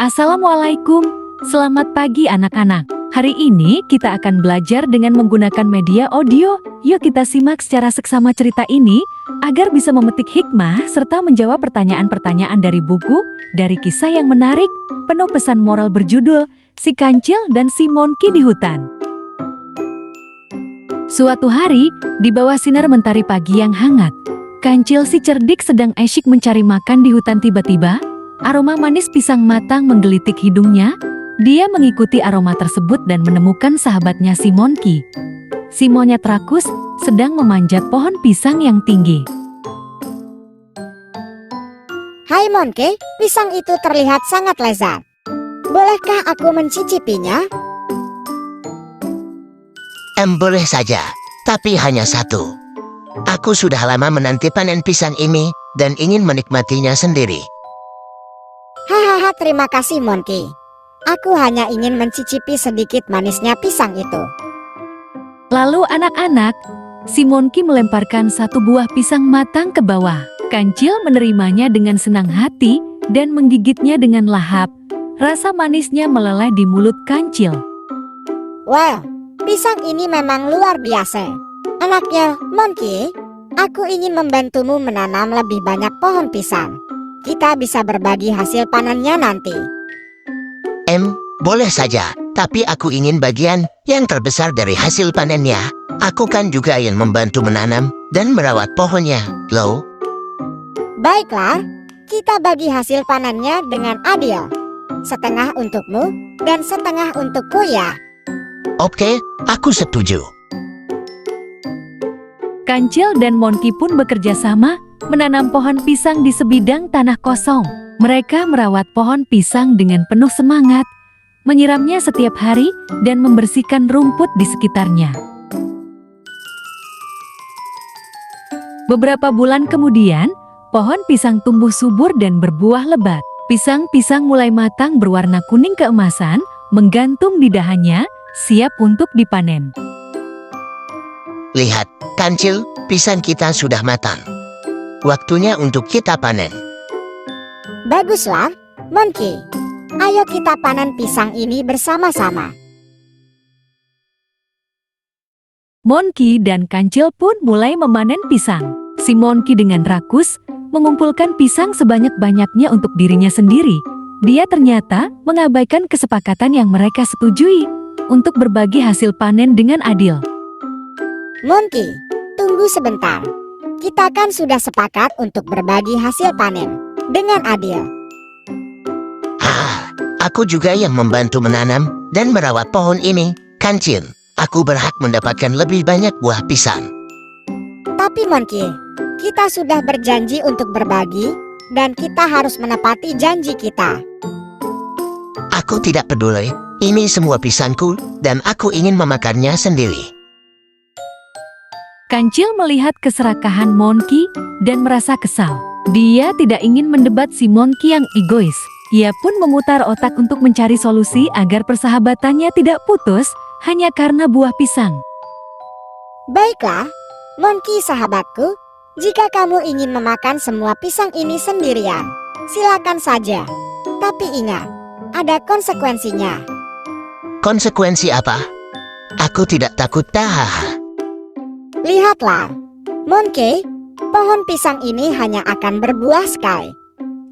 Assalamualaikum, selamat pagi anak-anak. Hari ini kita akan belajar dengan menggunakan media audio. Yuk kita simak secara seksama cerita ini agar bisa memetik hikmah serta menjawab pertanyaan-pertanyaan dari buku, dari kisah yang menarik, penuh pesan moral berjudul Si Kancil dan Si Monkey di Hutan. Suatu hari, di bawah sinar mentari pagi yang hangat, Kancil si cerdik sedang asyik mencari makan di hutan. Tiba-tiba, aroma manis pisang matang menggelitik hidungnya. Dia mengikuti aroma tersebut dan menemukan sahabatnya si Monkey. Si monyet rakus sedang memanjat pohon pisang yang tinggi. Hai Monkey, pisang itu terlihat sangat lezat. Bolehkah aku mencicipinya? Boleh saja, tapi hanya satu. Aku sudah lama menanti panen pisang ini dan ingin menikmatinya sendiri. Hahaha, terima kasih Monkey. Aku hanya ingin mencicipi sedikit manisnya pisang itu. Lalu anak-anak, si Monkey melemparkan satu buah pisang matang ke bawah. Kancil menerimanya dengan senang hati dan menggigitnya dengan lahap. Rasa manisnya meleleh di mulut Kancil. Wah, pisang ini memang luar biasa. Anaknya, Monkey, aku ingin membantumu menanam lebih banyak pohon pisang. Kita bisa berbagi hasil panennya nanti. Boleh saja, tapi aku ingin bagian yang terbesar dari hasil panennya. Aku kan juga ingin membantu menanam dan merawat pohonnya, loh. Baiklah, kita bagi hasil panennya dengan adil. Setengah untukmu dan setengah untukku ya. Oke, aku setuju. Kancil dan Monkey pun bekerja sama menanam pohon pisang di sebidang tanah kosong. Mereka merawat pohon pisang dengan penuh semangat, menyiramnya setiap hari dan membersihkan rumput di sekitarnya. Beberapa bulan kemudian, pohon pisang tumbuh subur dan berbuah lebat. Pisang-pisang mulai matang berwarna kuning keemasan, menggantung di dahannya, siap untuk dipanen. Lihat, Kancil, pisang kita sudah matang. Waktunya untuk kita panen. Baguslah, Monkey. Ayo kita panen pisang ini bersama-sama. Monkey dan Kancil pun mulai memanen pisang. Si Monkey dengan rakus mengumpulkan pisang sebanyak-banyaknya untuk dirinya sendiri. Dia ternyata mengabaikan kesepakatan yang mereka setujui untuk berbagi hasil panen dengan adil. Monkey, tunggu sebentar. Kita kan sudah sepakat untuk berbagi hasil panen dengan adil. Aku juga yang membantu menanam dan merawat pohon ini, Kancil. Aku berhak mendapatkan lebih banyak buah pisang. Tapi Monkey, kita sudah berjanji untuk berbagi dan kita harus menepati janji kita. Aku tidak peduli, ini semua pisangku dan aku ingin memakannya sendiri. Kancil melihat keserakahan Monkey dan merasa kesal. Dia tidak ingin mendebat si Monkey yang egois. Ia pun memutar otak untuk mencari solusi agar persahabatannya tidak putus hanya karena buah pisang. Baiklah, Monkey sahabatku, jika kamu ingin memakan semua pisang ini sendirian, silakan saja. Tapi ingat, ada konsekuensinya. Konsekuensi apa? Aku tidak takut. Lihatlah, Monkey, pohon pisang ini hanya akan berbuah sekali.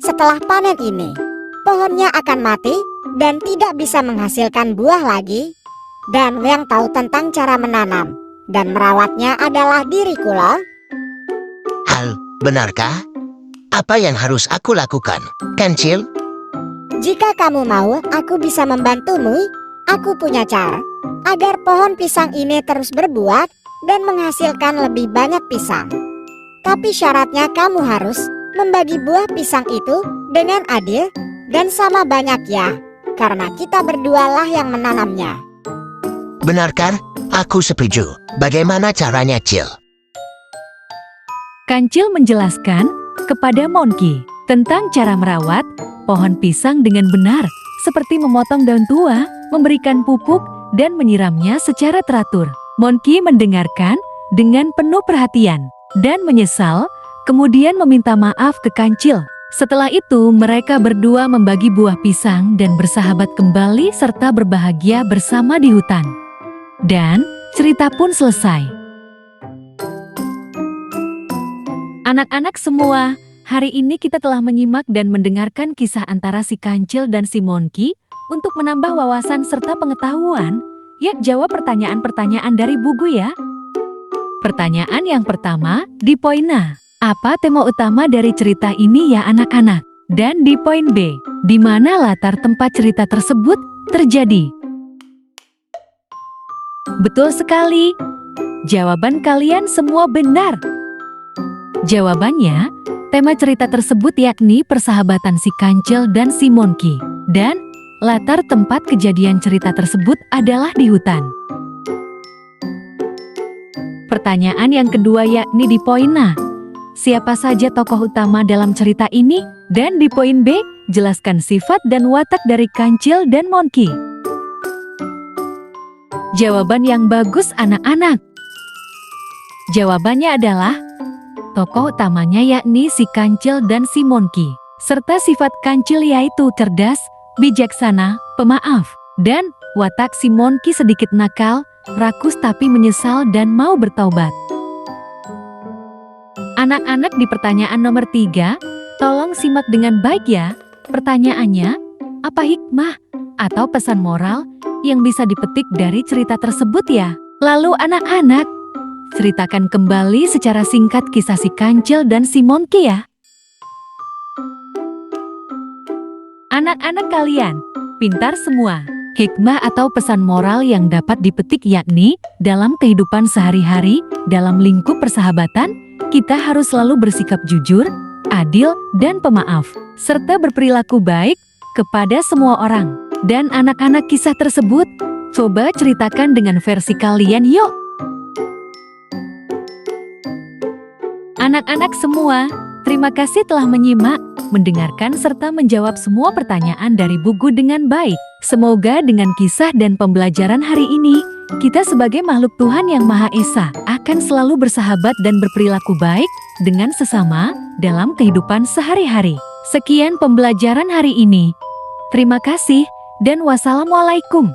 Setelah panen ini, pohonnya akan mati dan tidak bisa menghasilkan buah lagi. Dan yang tahu tentang cara menanam dan merawatnya adalah diriku loh. Hal, benarkah? Apa yang harus aku lakukan, Kancil? Jika kamu mau, aku bisa membantumu. Aku punya cara agar pohon pisang ini terus berbuah dan menghasilkan lebih banyak pisang. Tapi syaratnya kamu harus membagi buah pisang itu dengan adil dan sama banyak ya, karena kita berdualah yang menanamnya. Benarkah? Aku setuju. Bagaimana caranya, Cil? Kancil menjelaskan kepada Monkey tentang cara merawat pohon pisang dengan benar, seperti memotong daun tua, memberikan pupuk, dan menyiramnya secara teratur. Monkey mendengarkan dengan penuh perhatian dan menyesal, kemudian meminta maaf ke Kancil. Setelah itu mereka berdua membagi buah pisang dan bersahabat kembali serta berbahagia bersama di hutan. Dan cerita pun selesai. Anak-anak semua, hari ini kita telah menyimak dan mendengarkan kisah antara si kancil dan si Monkey. Untuk menambah wawasan serta pengetahuan, yuk jawab pertanyaan-pertanyaan dari buku ya. Pertanyaan yang pertama, di poin A. Apa tema utama dari cerita ini ya anak-anak? Dan di poin B, di mana latar tempat cerita tersebut terjadi? Betul sekali. Jawaban kalian semua benar. Jawabannya, tema cerita tersebut yakni persahabatan si kancil dan si Monkey. Dan latar tempat kejadian cerita tersebut adalah di hutan. Pertanyaan yang kedua yakni di poin A. Siapa saja tokoh utama dalam cerita ini? Dan di poin B, jelaskan sifat dan watak dari kancil dan Monkey. Jawaban yang bagus anak-anak. Jawabannya adalah tokoh utamanya yakni si kancil dan si Monkey. Serta sifat kancil yaitu cerdas, bijaksana, pemaaf. Dan watak si Monkey sedikit nakal, rakus tapi menyesal dan mau bertaubat. Anak-anak di pertanyaan nomor 3, tolong simak dengan baik ya. Pertanyaannya, apa hikmah atau pesan moral yang bisa dipetik dari cerita tersebut ya? Lalu anak-anak, ceritakan kembali secara singkat kisah si kancil dan si Monkey ya. Anak-anak kalian, pintar semua. Hikmah atau pesan moral yang dapat dipetik yakni, dalam kehidupan sehari-hari, dalam lingkup persahabatan, kita harus selalu bersikap jujur, adil, dan pemaaf, serta berperilaku baik kepada semua orang. Dan anak-anak kisah tersebut, coba ceritakan dengan versi kalian yuk. Anak-anak semua, terima kasih telah menyimak, mendengarkan serta menjawab semua pertanyaan dari buku dengan baik. Semoga dengan kisah dan pembelajaran hari ini, kita sebagai makhluk Tuhan yang Maha Esa akan selalu bersahabat dan berperilaku baik dengan sesama dalam kehidupan sehari-hari. Sekian pembelajaran hari ini. Terima kasih dan wassalamualaikum.